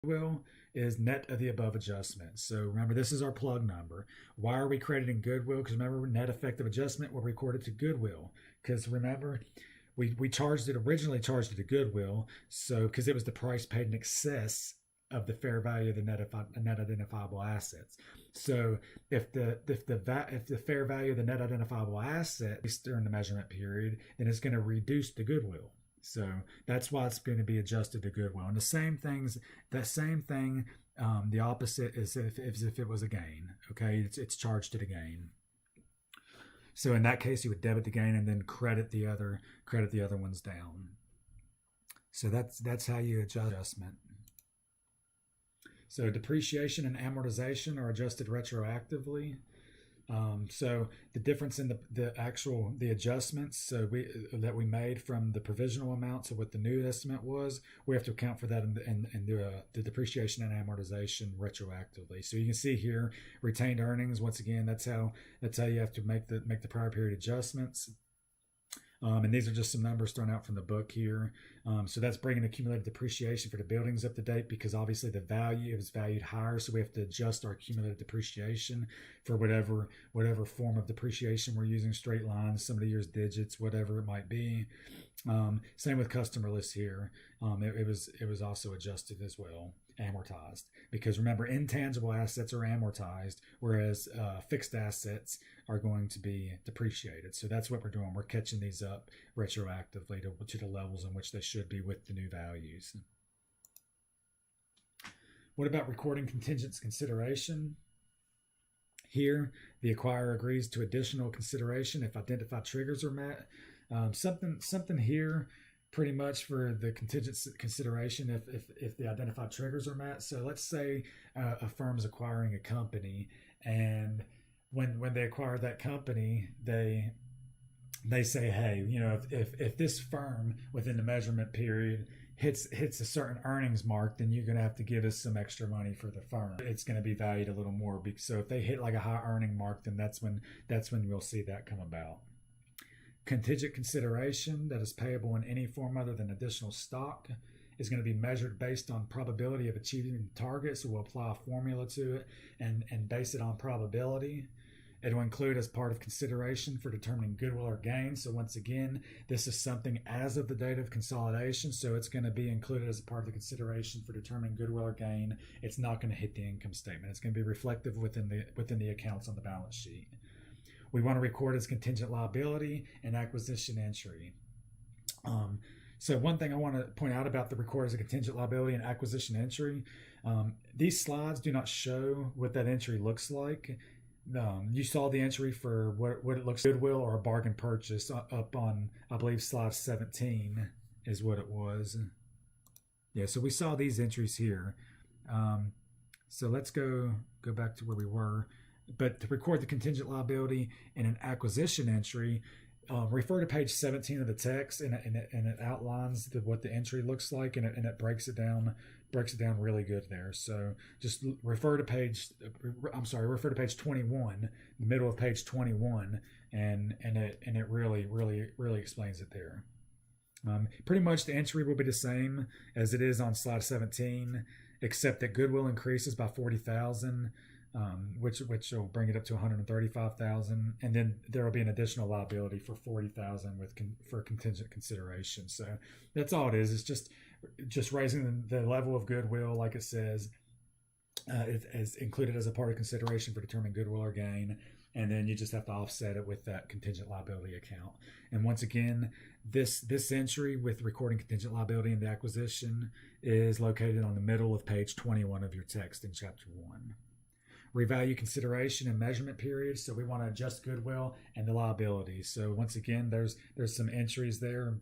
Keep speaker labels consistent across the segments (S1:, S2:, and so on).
S1: Goodwill is net of the above adjustments. So remember, this is our plug number. Why are we crediting goodwill? Because remember, net effective adjustment will record it to goodwill. Because remember, we charged it originally charged it to goodwill, so because it was the price paid in excess of the fair value of the net identifiable assets. So if the fair value of the net identifiable asset is during the measurement period, then it's going to reduce the goodwill. So that's why it's going to be adjusted to goodwill. And the same thing, the opposite is if it was a gain. Okay, it's charged to the gain. So in that case, you would debit the gain and then credit the other ones down. So that's how you adjust adjustment. So depreciation and amortization are adjusted retroactively. So the difference in the adjustments that we made from the provisional amount to what the new estimate was, we have to account for that and do the depreciation and amortization retroactively. So you can see here retained earnings. Once again, that's how you have to make the prior period adjustments. And these are just some numbers thrown out from the book here. So that's bringing accumulated depreciation for the buildings up to date, because obviously the value is valued higher. So we have to adjust our accumulated depreciation for whatever form of depreciation we're using, straight lines, some of the year's digits, whatever it might be. Same with customer list here. It was also adjusted as well, amortized, because remember, intangible assets are amortized, whereas fixed assets are going to be depreciated. So that's what we're doing. We're catching these up retroactively to the levels in which they should be with the new values. What about recording contingent consideration? Here, the acquirer agrees to additional consideration if identified triggers are met. Something here pretty much for the contingent consideration if the identified triggers are met. So let's say a firm is acquiring a company, and when they acquire that company, they say, hey, if this firm within the measurement period hits a certain earnings mark, then you're going to have to give us some extra money for the firm. It's going to be valued a little more. So if they hit like a high earning mark, then that's when we'll see that come about. Contingent consideration that is payable in any form other than additional stock is going to be measured based on probability of achieving the target. So we'll apply a formula to it and base it on probability. It will include as part of consideration for determining goodwill or gain. So once again, this is something as of the date of consolidation. So it's going to be included as a part of the consideration for determining goodwill or gain. It's not going to hit the income statement. It's going to be reflective within the accounts on the balance sheet. We want to record as contingent liability and acquisition entry. So one thing I want to point out about the record as a contingent liability and acquisition entry, these slides do not show what that entry looks like. You saw the entry for what it looks like, goodwill or a bargain purchase up on, I believe, slide 17 is what it was. Yeah, so we saw these entries here. So let's go back to where we were. But to record the contingent liability in an acquisition entry, refer to page 17 of the text, and it outlines what the entry looks like, and it breaks it down really good there. So just refer to page 21, the middle of page 21, and it really explains it there. Pretty much the entry will be the same as it is on slide 17, except that goodwill increases by $40,000. Which will bring it up to $135,000, and then there will be an additional liability for $40,000 for contingent consideration. So that's all it is. It's just raising the level of goodwill, like it says, is included as a part of consideration for determining goodwill or gain, and then you just have to offset it with that contingent liability account. And once again, this entry with recording contingent liability in the acquisition is located on the middle of page 21 of your text in chapter 1. Revalue consideration and measurement periods. So we want to adjust goodwill and the liabilities. So once again, there's some entries there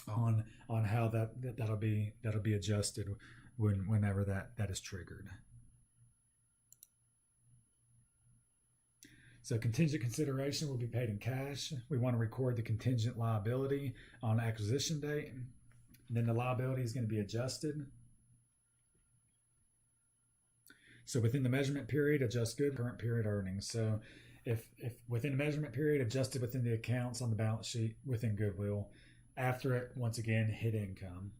S1: on how that'll be adjusted whenever that is triggered. So contingent consideration will be paid in cash. We want to record the contingent liability on acquisition date. And then the liability is going to be adjusted. So within the measurement period, adjust current period earnings. So if within the measurement period, adjusted within the accounts on the balance sheet within goodwill. After it, once again, hit income.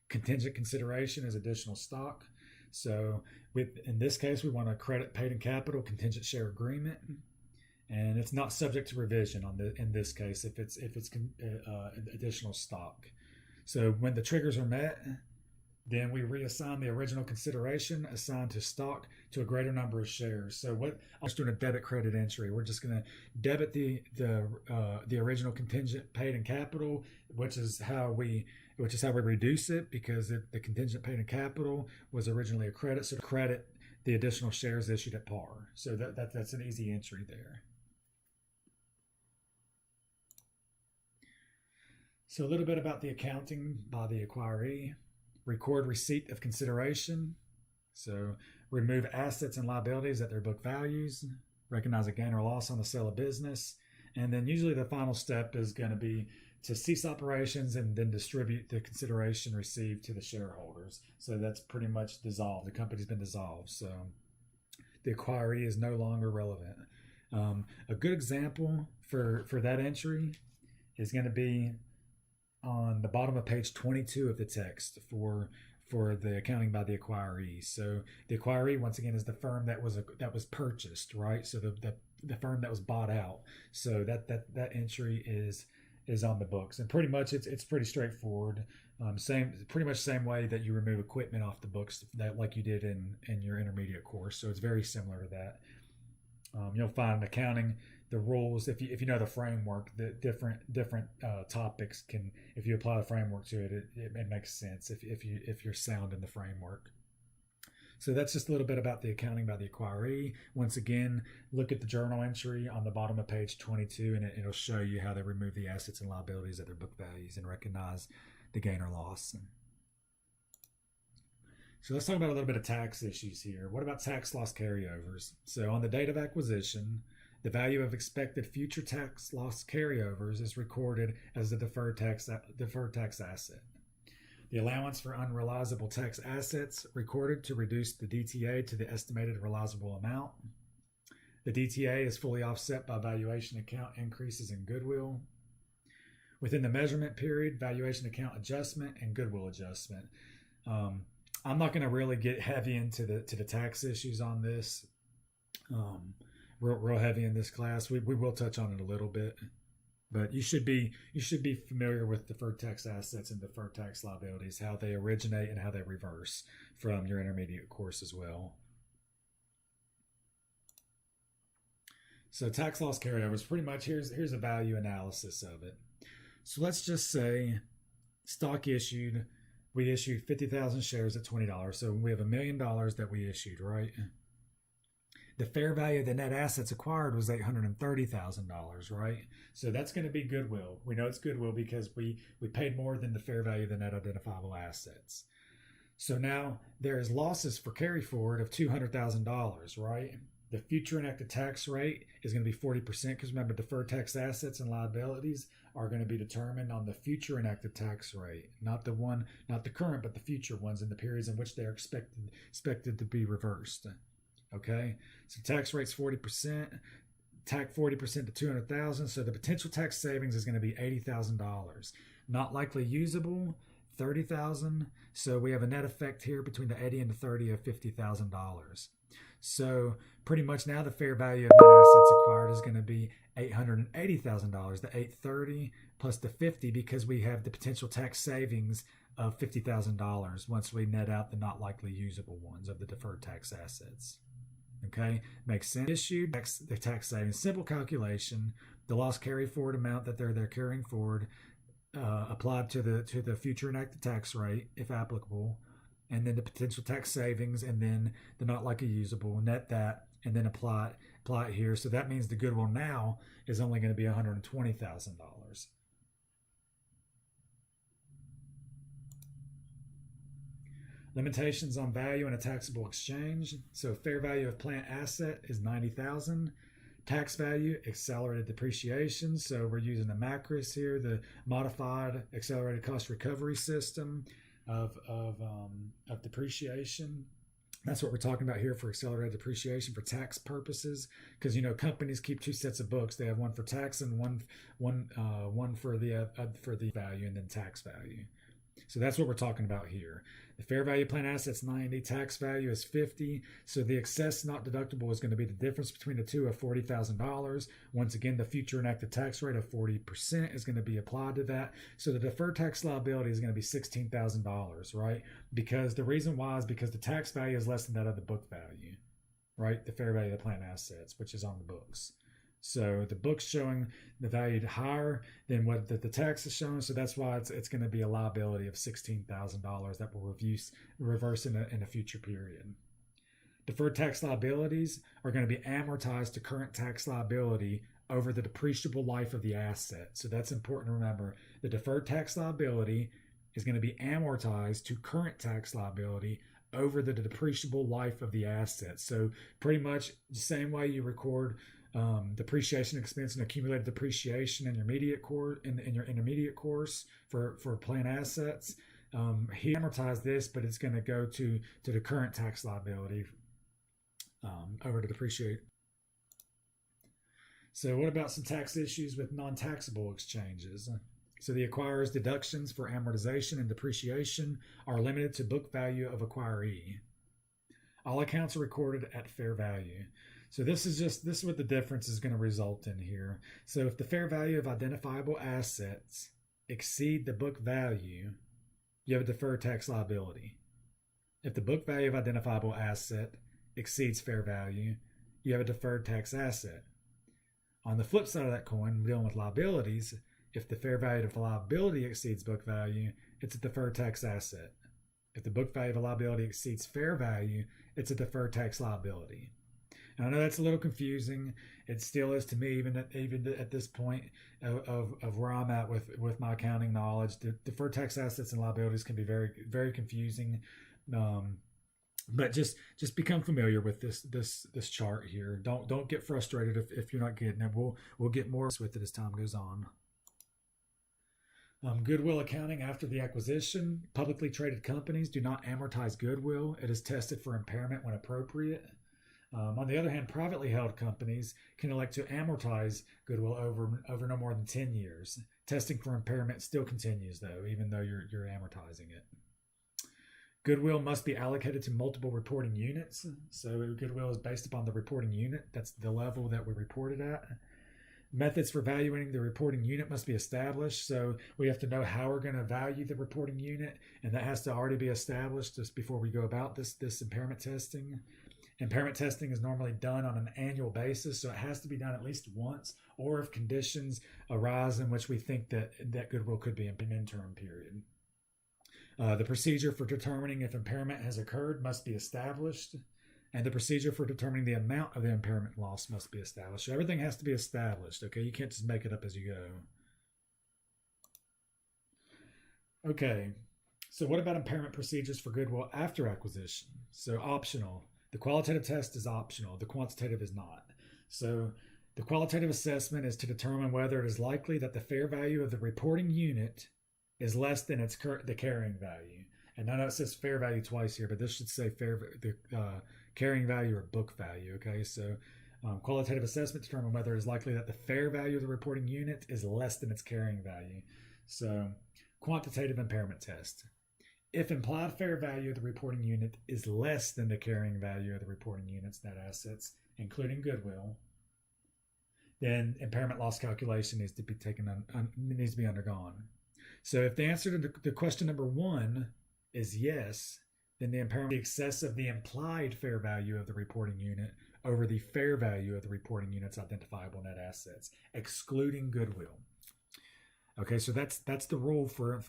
S1: Contingent consideration is additional stock. So in this case, we want a credit paid in capital contingent share agreement, and it's not subject to revision in this case if it's additional stock. So when the triggers are met, then we reassign the original consideration assigned to stock to a greater number of shares. So I'm just doing a debit credit entry. We're just going to debit the original contingent paid in capital, which is how we reduce it, because the contingent paid in capital was originally a credit. So to credit the additional shares issued at par. So that's an easy entry there. So a little bit about the accounting by the acquiree. Record receipt of consideration. So remove assets and liabilities at their book values. Recognize a gain or loss on the sale of business. And then usually the final step is going to be to cease operations and then distribute the consideration received to the shareholders. So that's pretty much dissolved. The company's been dissolved. So the acquiree is no longer relevant. A good example for that entry is going to be on the bottom of page 22 of the text for the accounting by the acquiree. So the acquiree, once again, is the firm that was purchased, right? So the firm that was bought out. So that entry is on the books, and pretty much it's pretty straightforward. Pretty much same way that you remove equipment off the books, that like you did in your intermediate course. So it's very similar to that. You'll find accounting, the rules, if you know the framework, the different topics can, if you apply the framework to it, it makes sense if you're sound in the framework. So that's just a little bit about the accounting by the acquiree. Once again, look at the journal entry on the bottom of page 22, and it'll show you how they remove the assets and liabilities at their book values and recognize the gain or loss. So let's talk about a little bit of tax issues here. What about tax loss carryovers? So on the date of acquisition, the value of expected future tax loss carryovers is recorded as a deferred tax asset. The allowance for unrealizable tax assets recorded to reduce the DTA to the estimated realizable amount. The DTA is fully offset by valuation account increases in goodwill. Within the measurement period, valuation account adjustment and goodwill adjustment. I'm not going to really get heavy into the tax issues on this. Real heavy in this class. We will touch on it a little bit, but you should be familiar with deferred tax assets and deferred tax liabilities, how they originate and how they reverse from your intermediate course as well. So tax loss carryovers, pretty much here's a value analysis of it. So let's just say stock issued. We issued 50,000 shares at $20. So we have $1 million that we issued, right? The fair value of the net assets acquired was $830,000, right? So that's going to be goodwill. We know it's goodwill because we paid more than the fair value of the net identifiable assets. So now there is losses for carry forward of $200,000, right? The future enacted tax rate is going to be 40% because remember, deferred tax assets and liabilities are going to be determined on the future enacted tax rate, not the current, but the future ones in the periods in which they're expected to be reversed. Okay, so tax rate's 40%, tax 40% to 200,000. So the potential tax savings is going to be $80,000. Not likely usable, 30,000. So we have a net effect here between the 80 and the 30 of $50,000. So pretty much now the fair value of net assets acquired is going to be $880,000. The 830 plus the 50 because we have the potential tax savings of $50,000 once we net out the not likely usable ones of the deferred tax assets. Okay, makes sense. Issued the tax savings, simple calculation, the loss carry forward amount that they're carrying forward, applied to the future enacted tax rate if applicable, and then the potential tax savings, and then the not likely usable, net that, and then apply it here. So that means the goodwill now is only going to be $120,000. Limitations on value in a taxable exchange. So fair value of plant asset is $90,000. Tax value, accelerated depreciation. So we're using the MACRS here, the modified accelerated cost recovery system of depreciation. That's what we're talking about here for accelerated depreciation for tax purposes, because companies keep two sets of books. They have one for tax and one for the value and then tax value. So that's what we're talking about here. The fair value plan assets 90, tax value is 50. So the excess not deductible is going to be the difference between the two of $40,000. Once again, the future enacted tax rate of 40% is going to be applied to that. So the deferred tax liability is going to be $16,000, right? Because the reason why is because the tax value is less than that of the book value, right? The fair value of the plan assets, which is on the books. So the book's showing the value higher than what the tax is showing. So that's why it's going to be a liability of $16,000 that will reverse in a future period. Deferred tax liabilities are going to be amortized to current tax liability over the depreciable life of the asset. So that's important to remember. The deferred tax liability is going to be amortized to current tax liability over the depreciable life of the asset. So pretty much the same way you record depreciation expense and accumulated depreciation in your intermediate course for plan assets. He amortized this, but it's going to go to the current tax liability over to depreciate. So what about some tax issues with non-taxable exchanges? So the acquirer's deductions for amortization and depreciation are limited to book value of acquiree. All accounts are recorded at fair value. So this is what the difference is going to result in here. So if the fair value of identifiable assets exceed the book value, you have a deferred tax liability. If the book value of identifiable asset exceeds fair value, you have a deferred tax asset. On the flip side of that coin, dealing with liabilities, if the fair value of a liability exceeds book value, it's a deferred tax asset. If the book value of a liability exceeds fair value, it's a deferred tax liability. And I know that's a little confusing. It still is to me, even at this point of where I'm at with my accounting knowledge. The deferred tax assets and liabilities can be very, very confusing. But just become familiar with this chart here. Don't get frustrated if you're not getting it. We'll get more with it as time goes on. Goodwill accounting after the acquisition. Publicly traded companies do not amortize goodwill. It is tested for impairment when appropriate. On the other hand, privately held companies can elect to amortize goodwill over no more than 10 years. Testing for impairment still continues, though, even though you're amortizing it. Goodwill must be allocated to multiple reporting units. So goodwill is based upon the reporting unit. That's the level that we reported at. Methods for evaluating the reporting unit must be established. So we have to know how we're going to value the reporting unit, and that has to already be established just before we go about this impairment testing. Impairment testing is normally done on an annual basis, so it has to be done at least once, or if conditions arise in which we think that goodwill could be in an interim period. The procedure for determining if impairment has occurred must be established, and the procedure for determining the amount of the impairment loss must be established. So everything has to be established, okay? You can't just make it up as you go. Okay, so what about impairment procedures for goodwill after acquisition? So optional. The qualitative test is optional. The quantitative is not. So the qualitative assessment is to determine whether it is likely that the fair value of the reporting unit is less than the carrying value. And I know it says fair value twice here, but this should say carrying value or book value. Okay, so qualitative assessment determine whether it is likely that the fair value of the reporting unit is less than its carrying value. So quantitative impairment test. If implied fair value of the reporting unit is less than the carrying value of the reporting unit's net assets, including goodwill, then impairment loss calculation needs to be undergone. So if the answer to question number 1 is yes, then the impairment excess of the implied fair value of the reporting unit over the fair value of the reporting unit's identifiable net assets, excluding goodwill. Okay, so that's the rule for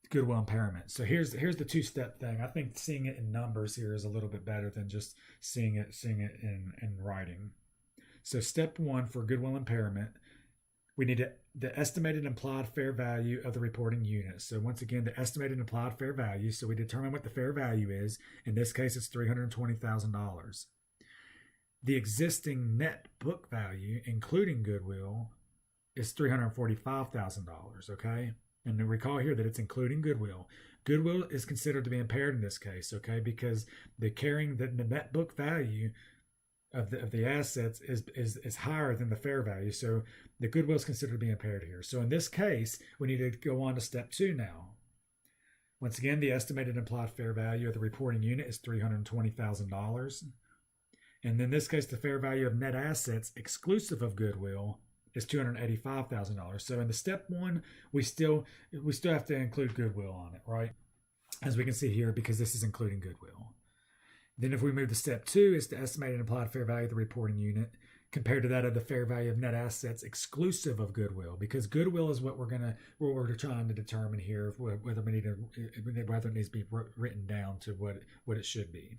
S1: goodwill impairment. So here's the two-step thing. I think seeing it in numbers here is a little bit better than just seeing it in writing. So step 1 for goodwill impairment, we need the estimated implied fair value of the reporting unit. So once again, the estimated implied fair value. So we determine what the fair value is. In this case, it's $320,000. The existing net book value, including goodwill, is $345,000. Okay. And then recall here that it's including goodwill. Goodwill is considered to be impaired in this case, okay, because the net book value of the assets is higher than the fair value. So the goodwill is considered to be impaired here. So in this case, we need to go on to step 2 now. Once again, the estimated implied fair value of the reporting unit is $320,000. And in this case, the fair value of net assets exclusive of goodwill is $285,000. So in the step 1, we still have to include goodwill on it, right? As we can see here, because this is including goodwill. Then if we move to step 2, it's the estimated implied fair value of the reporting unit compared to that of the fair value of net assets exclusive of goodwill, because goodwill is what we're trying to determine here, whether it needs to be written down to what it should be.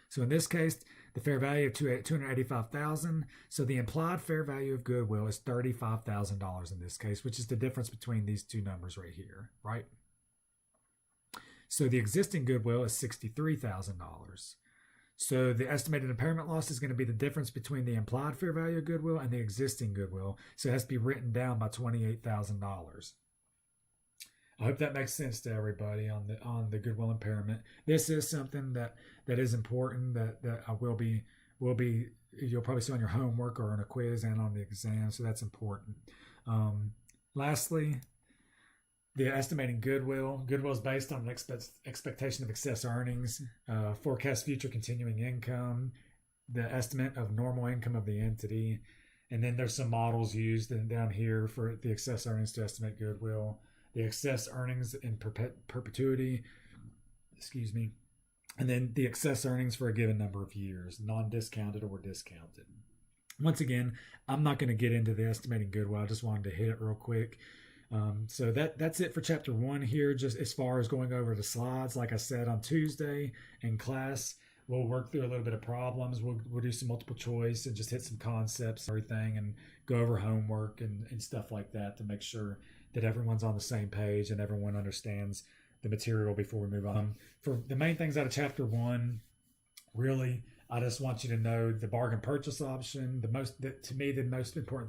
S1: So in this case, the fair value of $285,000. So the implied fair value of goodwill is $35,000 in this case, which is the difference between these two numbers right here, right? So the existing goodwill is $63,000. So the estimated impairment loss is going to be the difference between the implied fair value of goodwill and the existing goodwill. So it has to be written down by $28,000. I hope that makes sense to everybody on the goodwill impairment. This is something that is important that I will be you'll probably see on your homework or on a quiz and on the exam. So that's important. Lastly, the estimating goodwill. Goodwill is based on an expectation of excess earnings, forecast future continuing income, the estimate of normal income of the entity, and then there's some models used down here for the excess earnings to estimate goodwill. The excess earnings in perpetuity, and then the excess earnings for a given number of years, non-discounted or discounted. Once again, I'm not going to get into the estimating goodwill. I just wanted to hit it real quick. So that's it for chapter 1 here, just as far as going over the slides. Like I said, on Tuesday in class, we'll work through a little bit of problems. We'll do some multiple choice and just hit some concepts and everything and go over homework and stuff like that to make sure that everyone's on the same page and everyone understands the material before we move on. For the main things out of chapter 1, really, I just want you to know the bargain purchase option. To me, the most important thing